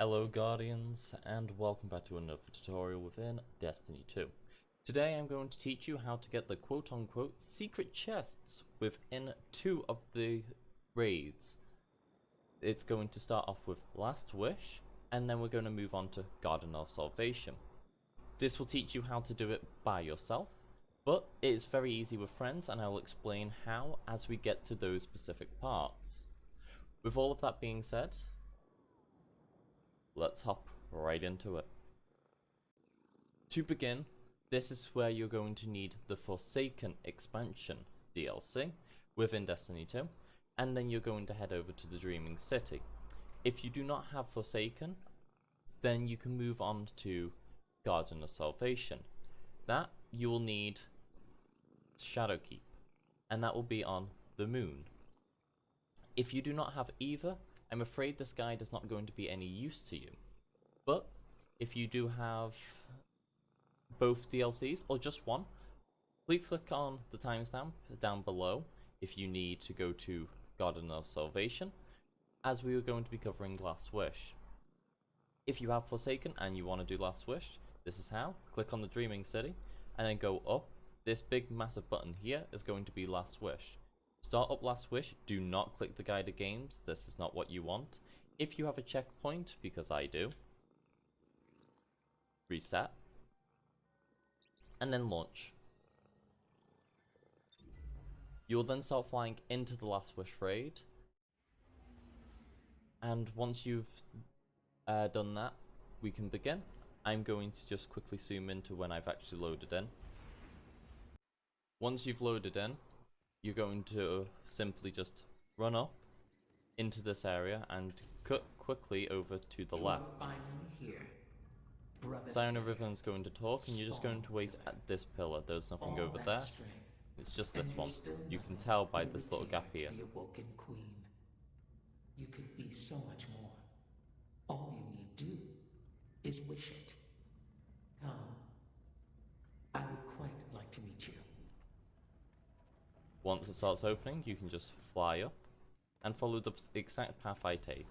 Hello Guardians, and welcome back to another tutorial within Destiny 2. Today I'm going to teach you how to get the quote-unquote secret chests within 2 of the raids. It's going to start off with Last Wish, and then we're going to move on to Garden of Salvation. This will teach you how to do it by yourself, but it's very easy with friends, and I'll explain how as we get to those specific parts. With all of that being said, let's hop right into it. To begin, this is where you're going to need the Forsaken expansion DLC within Destiny 2, and then you're going to head over to the Dreaming City. If you do not have Forsaken, then you can move on to Garden of Salvation. That you will need Shadowkeep, and that will be on the moon. If you do not have either, I'm afraid this guide is not going to be any use to you. But if you do have both DLCs or just one, please click on the timestamp down below if you need to go to Garden of Salvation, as we are going to be covering Last Wish. If you have Forsaken and you want to do Last Wish, this is how. Click on the Dreaming City and then go up. This big massive button here is going to be Last Wish. Start up Last Wish, do not click the guided games, this is not what you want. If you have a checkpoint, because I do, reset, and then launch. You'll then start flying into the Last Wish raid, and once you've done that, we can begin. I'm going to just quickly zoom into when I've actually loaded in. Once you've loaded in, you're going to simply just run up into this area and cut quickly over to the left. Siona Riven's going to talk, and you're just going to wait at this pillar. There's nothing over there. It's just this one. You can tell by this little gap here. You could be so much more. All you need do is wish it. Come. I would quite like to meet you. Once it starts opening, you can just fly up and follow the exact path I take.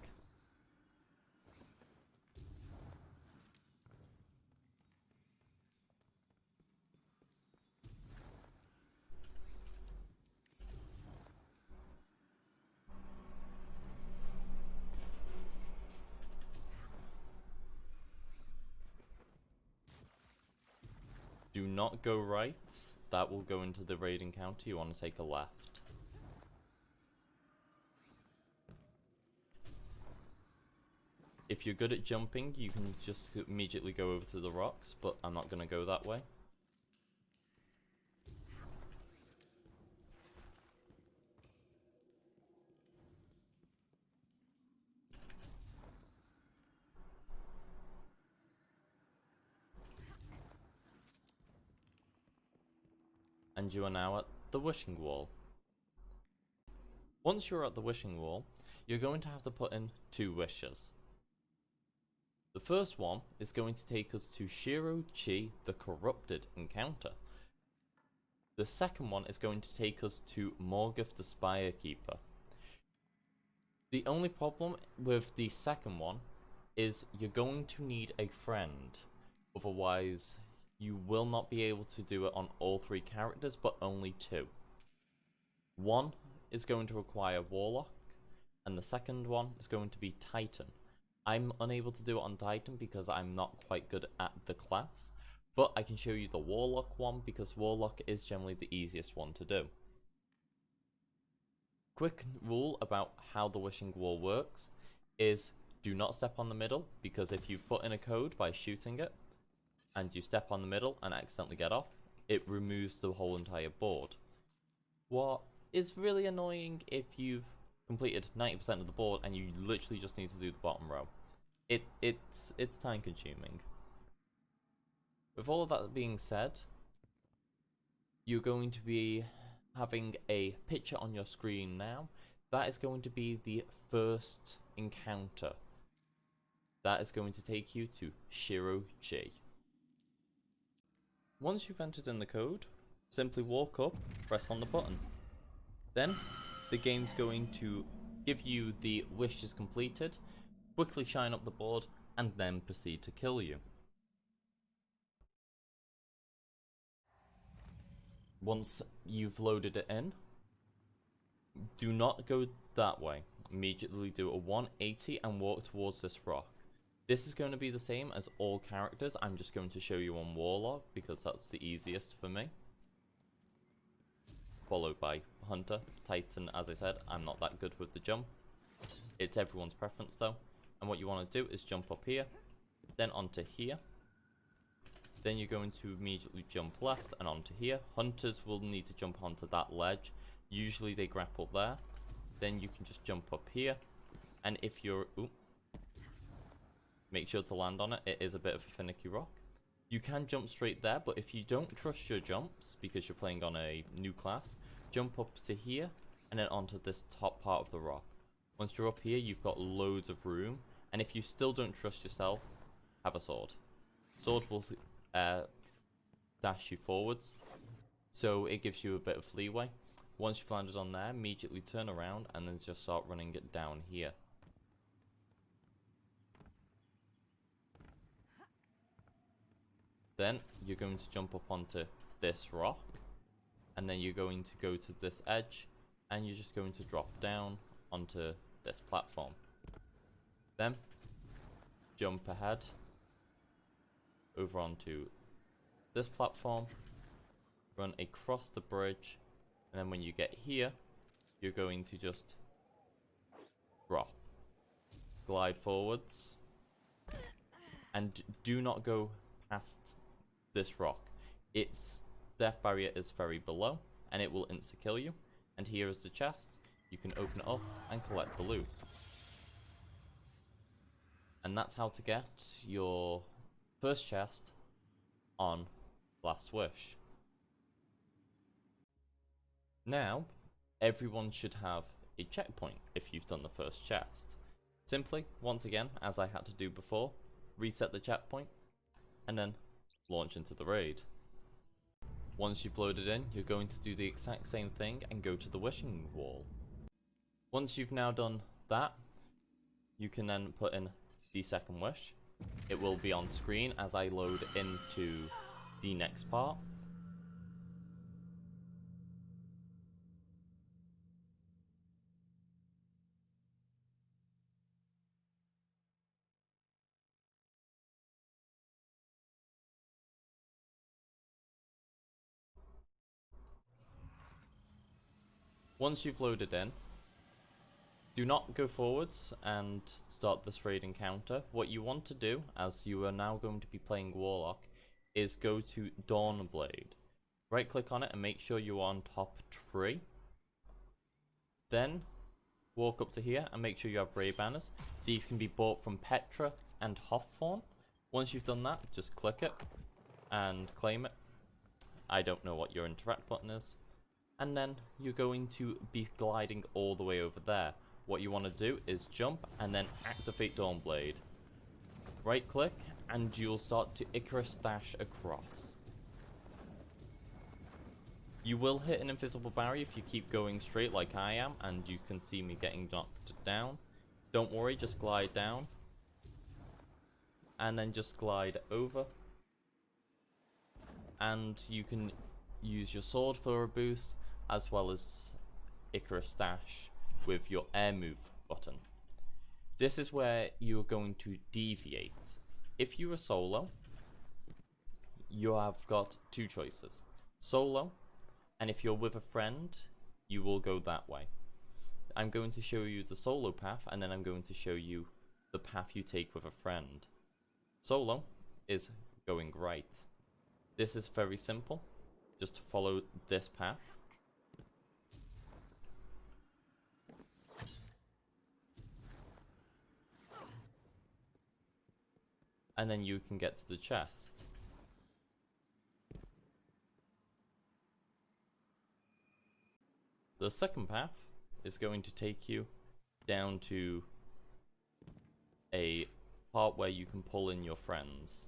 Do not go right. That will go into the raid encounter. You want to take a left. If you're good at jumping, you can just immediately go over to the rocks, but I'm not going to go that way. And you are now at the Wishing Wall. Once you're at the Wishing Wall, you're going to have to put in 2 wishes. The first one is going to take us to Shuro the Corrupted encounter. The second one is going to take us to Morgeth the Spirekeeper. The only problem with the second one is you're going to need a friend, otherwise you will not be able to do it on all 3 characters, but only 2. One is going to require Warlock, and the second one is going to be Titan. I'm unable to do it on Titan because I'm not quite good at the class, but I can show you the Warlock one because Warlock is generally the easiest one to do. Quick rule about how the Wishing Wall works is do not step on the middle, because if you've put in a code by shooting it, and you step on the middle and accidentally get off, it removes the whole entire board. What is really annoying if you've completed 90% of the board and you literally just need to do the bottom row. It's time consuming. With all of that being said, you're going to be having a picture on your screen now. That is going to be the first encounter. That is going to take you to Shuro. Once you've entered in the code, simply walk up, press on the button. Then, the game's going to give you the wishes completed, quickly shine up the board, and then proceed to kill you. Once you've loaded it in, do not go that way. Immediately do a 180 and walk towards this rock. This is going to be the same as all characters. I'm just going to show you on Warlock because that's the easiest for me. Followed by Hunter. Titan, as I said, I'm not that good with the jump. It's everyone's preference though. And what you want to do is jump up here, then onto here. Then you're going to immediately jump left and onto here. Hunters will need to jump onto that ledge. Usually they grapple there. Then you can just jump up here. And if you're... Ooh, make sure to land on it. It is a bit of a finicky rock. You can jump straight there, but if you don't trust your jumps, because you're playing on a new class, jump up to here, and then onto this top part of the rock. Once you're up here, you've got loads of room, and if you still don't trust yourself, have a sword. Sword will dash you forwards, so it gives you a bit of leeway. Once you've landed on there, immediately turn around, and then just start running it down here. Then you're going to jump up onto this rock, and then you're going to go to this edge, and you're just going to drop down onto this platform. Then jump ahead over onto this platform, run across the bridge, and then when you get here, you're going to just drop, glide forwards, and do not go past this rock. Its death barrier is very below, and it will insta-kill you. And here is the chest. You can open it up and collect the loot. And that's how to get your first chest on Last Wish. Now, everyone should have a checkpoint if you've done the first chest. Simply, once again, as I had to do before, reset the checkpoint, and then launch into the raid. Once you've loaded in, you're going to do the exact same thing and go to the wishing wall. Once you've now done that, you can then put in the second wish. It will be on screen as I load into the next part. Once you've loaded in, do not go forwards and start this raid encounter. What you want to do, as you are now going to be playing Warlock, is go to Dawnblade. Right click on it and make sure you're on top tree. Then walk up to here and make sure you have raid banners. These can be bought from Petra and Hawthorne. Once you've done that, just click it and claim it. I don't know what your interact button is. And then you're going to be gliding all the way over there. What you want to do is jump and then activate Dawnblade. Right click and you'll start to Icarus dash across. You will hit an invisible barrier if you keep going straight like I am, and you can see me getting knocked down. Don't worry, just glide down. And then just glide over. And you can use your sword for a boost, as well as Icarus dash with your air move button. This is where you're going to deviate. If you are solo, you have got two choices. Solo, and if you're with a friend, you will go that way. I'm going to show you the solo path, and then I'm going to show you the path you take with a friend. Solo is going right. This is very simple. Just follow this path. And then you can get to the chest. The second path is going to take you down to a part where you can pull in your friends.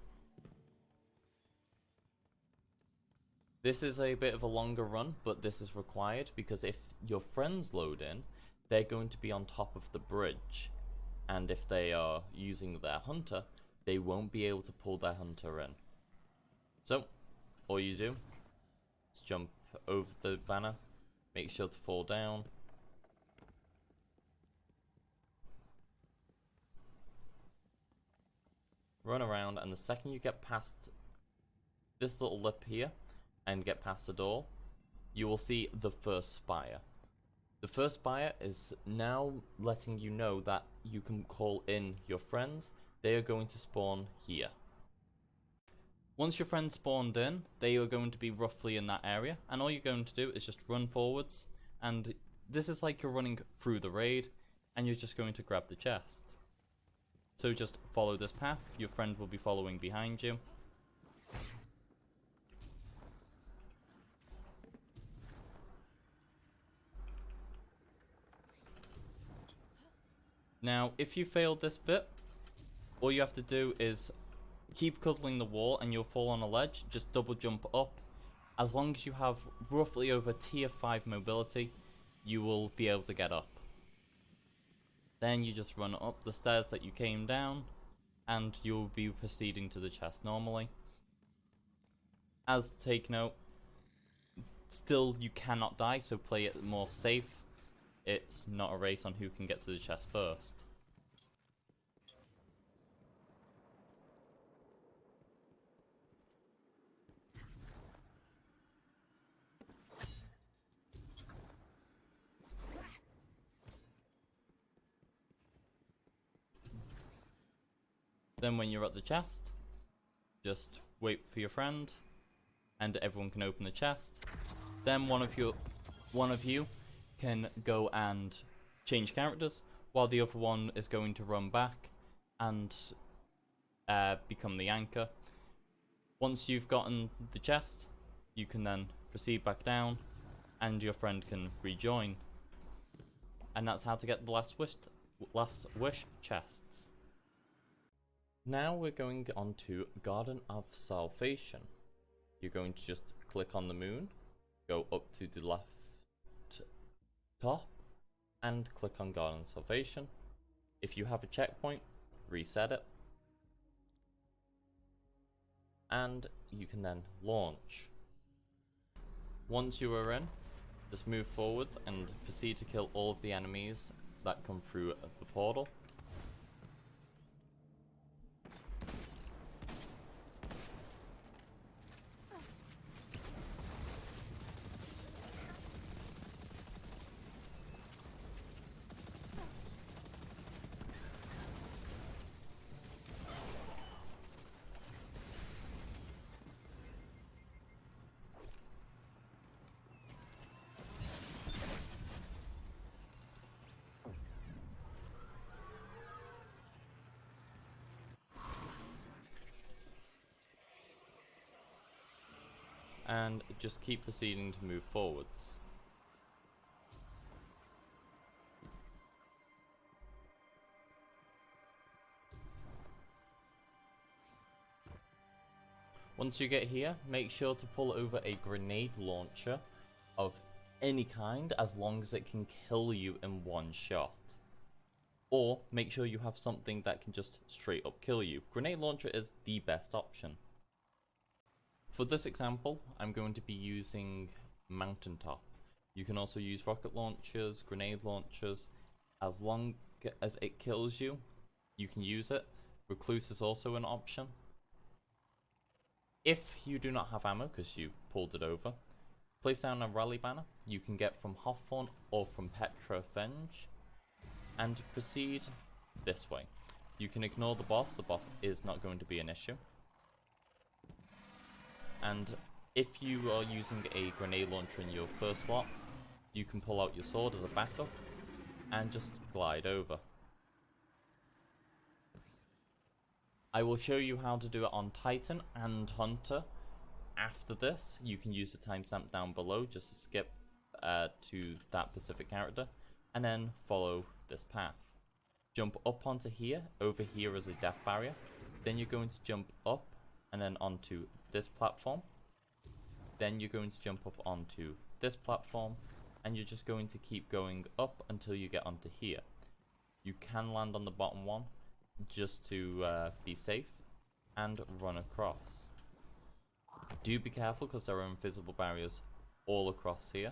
This is a bit of a longer run, but this is required because if your friends load in, they're going to be on top of the bridge. And if they are using their hunter, they won't be able to pull their hunter in. So, all you do is jump over the banner, make sure to fall down. Run around, and the second you get past this little lip here and get past the door, you will see the first spire. The first spire is now letting you know that you can call in your friends. They are going to spawn here. Once your friends spawned in, they are going to be roughly in that area, and all you're going to do is just run forwards, and this is like you're running through the raid, and you're just going to grab the chest. So just follow this path, your friend will be following behind you. Now, if you failed this bit, all you have to do is keep cuddling the wall and you'll fall on a ledge, just double jump up. As long as you have roughly over tier 5 mobility, you will be able to get up. Then you just run up the stairs that you came down, and you'll be proceeding to the chest normally. As take note, still you cannot die, so play it more safe. It's not a race on who can get to the chest first. Then when you're at the chest, just wait for your friend, and everyone can open the chest. Then one of you can go and change characters, while the other one is going to run back and become the anchor. Once you've gotten the chest, you can then proceed back down, and your friend can rejoin. And that's how to get the last wish chests. Now we're going on to Garden of Salvation. You're going to just click on the moon, go up to the left top, and click on Garden of Salvation. If you have a checkpoint, reset it, and you can then launch. Once you are in, just move forwards and proceed to kill all of the enemies that come through the portal. And just keep proceeding to move forwards. Once you get here, make sure to pull over a grenade launcher of any kind, as long as it can kill you in one shot. Or make sure you have something that can just straight up kill you. Grenade launcher is the best option. For this example, I'm going to be using Mountaintop. You can also use rocket launchers, grenade launchers. As long as it kills you, you can use it. Recluse is also an option. If you do not have ammo because you pulled it over, place down a rally banner you can get from Hawthorne or from Petra Venge, and proceed this way. You can ignore the boss is not going to be an issue. And if you are using a grenade launcher in your first slot, you can pull out your sword as a backup and just glide over. I will show you how to do it on Titan and Hunter. After this, you can use the timestamp down below just to skip to that specific character, and then follow this path. Jump up onto here. Over here is a death barrier. Then you're going to jump up and then onto this platform. Then you're going to jump up onto this platform, and you're just going to keep going up until you get onto here. You can land on the bottom one just to be safe and run across. Do be careful because there are invisible barriers all across here.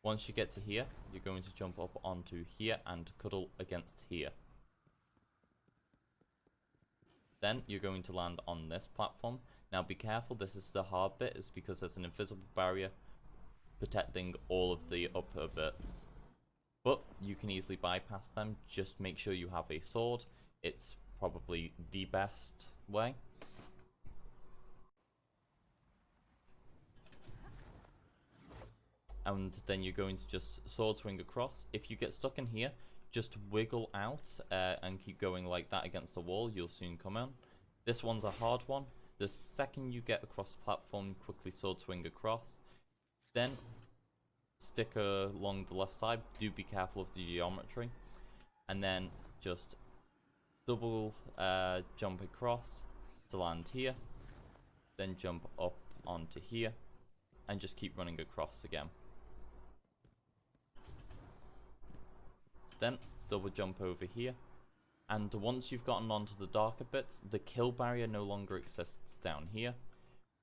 Once you get to here, you're going to jump up onto here and cuddle against here. Then you're going to land on this platform. Now be careful, this is the hard bit, is because there's an invisible barrier protecting all of the upper bits. But you can easily bypass them, just make sure you have a sword. It's probably the best way. And then you're going to just sword swing across. If you get stuck in here, just wiggle out and keep going like that against the wall. You'll soon come in. This one's a hard one. The second you get across the platform, quickly sword swing across. Then stick along the left side. Do be careful of the geometry. And then just double jump across to land here. Then jump up onto here. And just keep running across again. Then double jump over here, and once you've gotten onto the darker bits, the kill barrier no longer exists down here.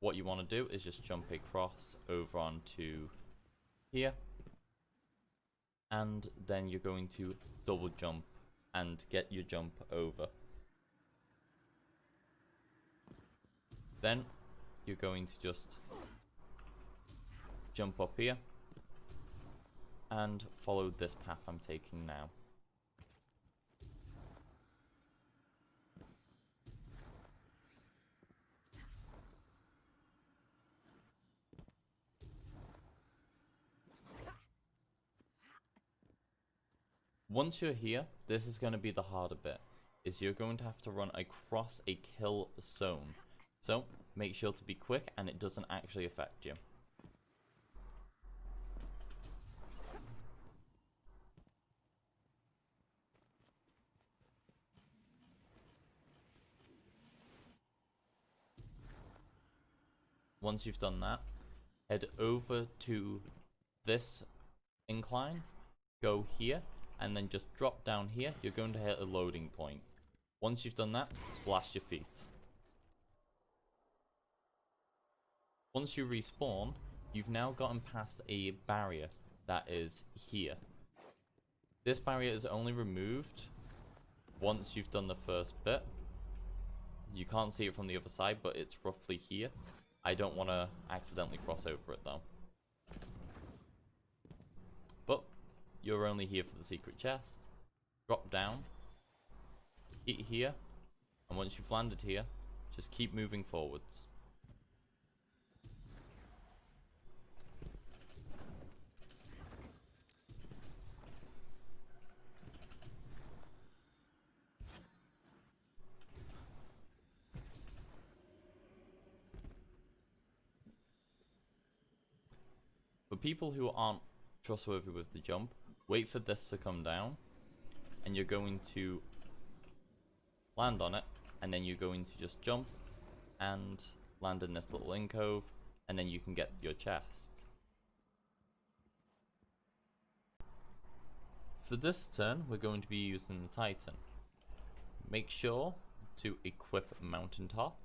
What you want to do is just jump across over onto here, and then you're going to double jump and get your jump over. Then you're going to just jump up here and follow this path I'm taking now. Once you're here, this is going to be the harder bit, is you're going to have to run across a kill zone. So make sure to be quick and it doesn't actually affect you. Once you've done that, head over to this incline, go here, and then just drop down here. You're going to hit a loading point. Once you've done that, blast your feet. Once you respawn, you've now gotten past a barrier that is here. This barrier is only removed once you've done the first bit. You can't see it from the other side, but it's roughly here. I don't want to accidentally cross over it though. But you're only here for the secret chest. Drop down, hit here, and once you've landed here, just keep moving forwards. For people who aren't trustworthy with the jump, wait for this to come down, and you're going to land on it, and then you're going to just jump and land in this little alcove, and then you can get your chest. For this turn, we're going to be using the Titan. Make sure to equip Mountaintop.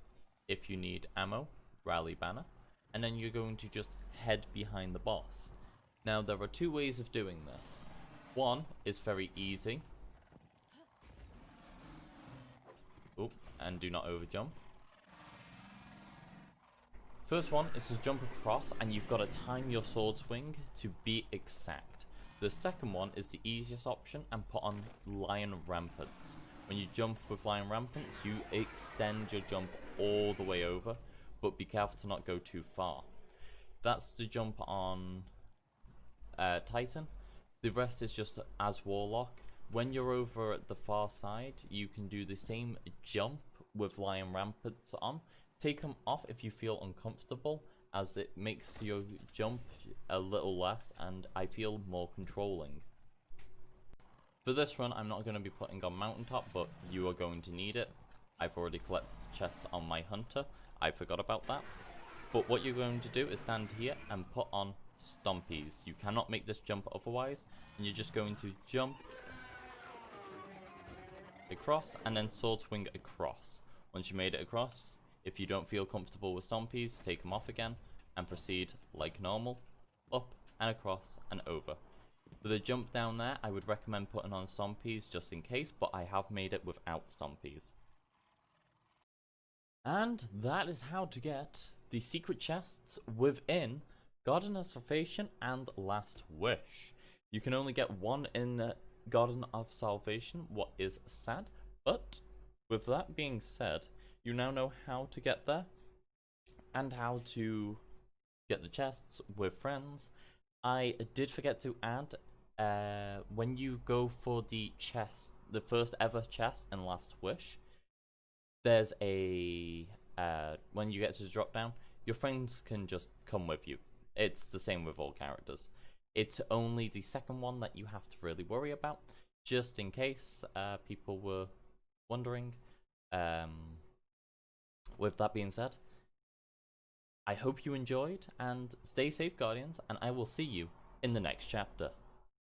If you need ammo, Rally Banner, and then you're going to just head behind the boss. Now there are two ways of doing this. One is very easy. Oh, and do not overjump. First one is to jump across, and you've got to time your sword swing to be exact. The second one is the easiest option and put on Lion Rampants. When you jump with Lion Rampants, you extend your jump all the way over, but be careful to not go too far. That's the jump on Titan. The rest is just as Warlock. When you're over at the far side, you can do the same jump with Lion Rampants on. Take them off if you feel uncomfortable, as it makes your jump a little less and I feel more controlling. For this run, I'm not going to be putting on Mountaintop, but you are going to need it. I've already collected the chest on my Hunter. I forgot about that. But what you're going to do is stand here and put on Stompies. You cannot make this jump otherwise, and you're just going to jump across, and then sword swing across. Once you made it across, if you don't feel comfortable with stompies, take them off again and proceed like normal, up and across and over. For the jump down there, I would recommend putting on stompies just in case, but I have made it without stompies. And that is how to get the secret chests within Garden of Salvation and Last Wish. You can only get one in Garden of Salvation, what is sad, but with that being said, you now know how to get there and how to get the chests with friends. I did forget to add, when you go for the chest, the first ever chest in Last Wish, there's a, when you get to the drop down, your friends can just come with you. It's the same with all characters. It's only the second one that you have to really worry about, just in case people were wondering. With that being said, I hope you enjoyed, and stay safe, Guardians, and I will see you in the next chapter.